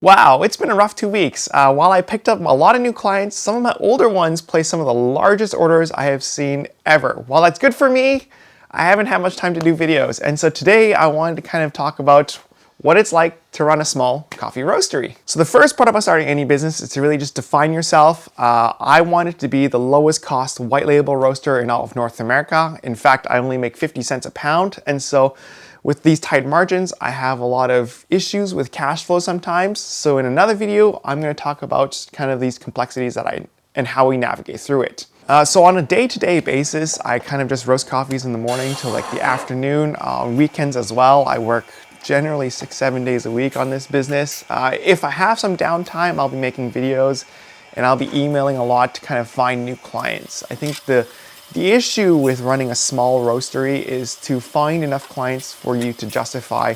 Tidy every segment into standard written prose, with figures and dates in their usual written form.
Wow, it's been a rough 2 weeks. While I picked up a lot of new clients, some of my older ones placed some of the largest orders I have seen ever. While that's good for me, I haven't had much time to do videos. And so today I wanted to kind of talk about what it's like to run a small coffee roastery. So the first part about starting any business is to really just define yourself. I wanted to be the lowest cost white label roaster in all of North America. In fact, I only make 50 cents a pound. And so with these tight margins, I have a lot of issues with cash flow sometimes. So in another video, I'm going to talk about kind of these complexities and how we navigate through it. So on a day-to-day basis, I kind of just roast coffees in the morning till like the afternoon. On weekends as well, I work generally 6-7 days a week on this business. If I have some downtime, I'll be making videos and I'll be emailing a lot to kind of find new clients. I think the issue with running a small roastery is to find enough clients for you to justify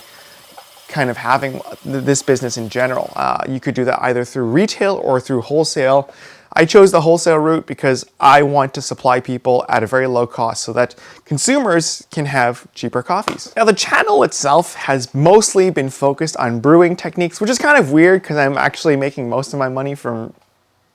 kind of having this business in general. You could do that either through retail or through wholesale. I chose the wholesale route because I want to supply people at a very low cost so that consumers can have cheaper coffees. Now the channel itself has mostly been focused on brewing techniques, which is kind of weird because I'm actually making most of my money from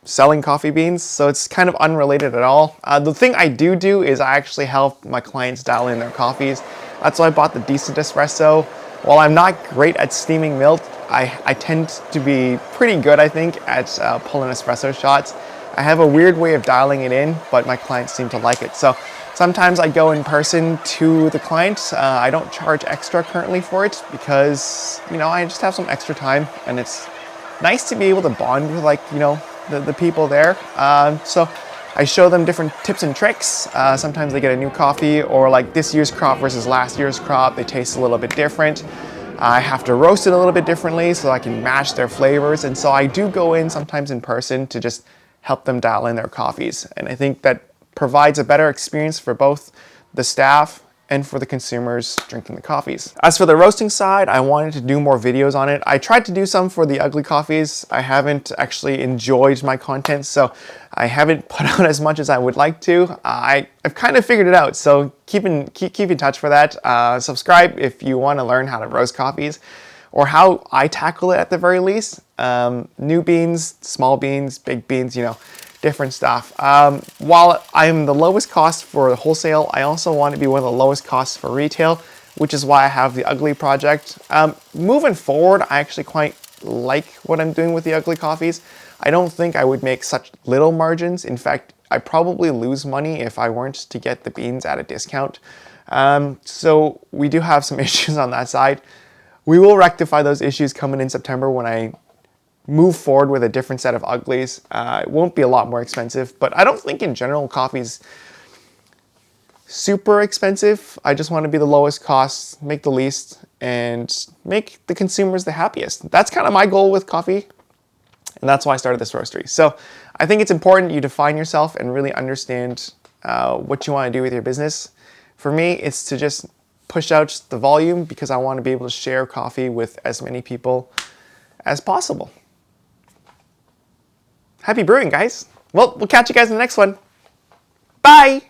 selling coffee beans, so it's kind of unrelated at all. The thing I do is I actually help my clients dial in their coffees. That's why I bought the Decent Espresso. While I'm not great at steaming milk, I tend to be pretty good, I think, at pulling espresso shots. I have a weird way of dialing it in, but my clients seem to like it. So sometimes I go in person to the client. I don't charge extra currently for it because, I just have some extra time and it's nice to be able to bond with the people there. So I show them different tips and tricks. Sometimes they get a new coffee or like this year's crop versus last year's crop. They taste a little bit different. I have to roast it a little bit differently so I can match their flavors. And so I do go in sometimes in person to just help them dial in their coffees. And I think that provides a better experience for both the staff and for the consumers drinking the coffees. As for the roasting side, I wanted to do more videos on it. I tried to do some for the ugly coffees. I haven't actually enjoyed my content, so I haven't put out as much as I would like to. I've kind of figured it out, so keep in touch for that. Subscribe if you want to learn how to roast coffees or how I tackle it at the very least. New beans, small beans, big beans, different stuff. While I'm the lowest cost for the wholesale, I also want to be one of the lowest costs for retail, which is why I have the Ugly project. Moving forward, I actually quite like what I'm doing with the Ugly coffees. I don't think I would make such little margins. In fact, I probably lose money if I weren't to get the beans at a discount. So we do have some issues on that side. We will rectify those issues coming in September when I move forward with a different set of uglies. It won't be a lot more expensive, but I don't think in general coffee's super expensive. I just want to be the lowest cost, make the least, and make the consumers the happiest. That's kind of my goal with coffee, and that's why I started this roastery. So I think it's important you define yourself and really understand what you want to do with your business. For me, it's to just push out the volume because I want to be able to share coffee with as many people as possible. Happy brewing, guys. Well, we'll catch you guys in the next one. Bye!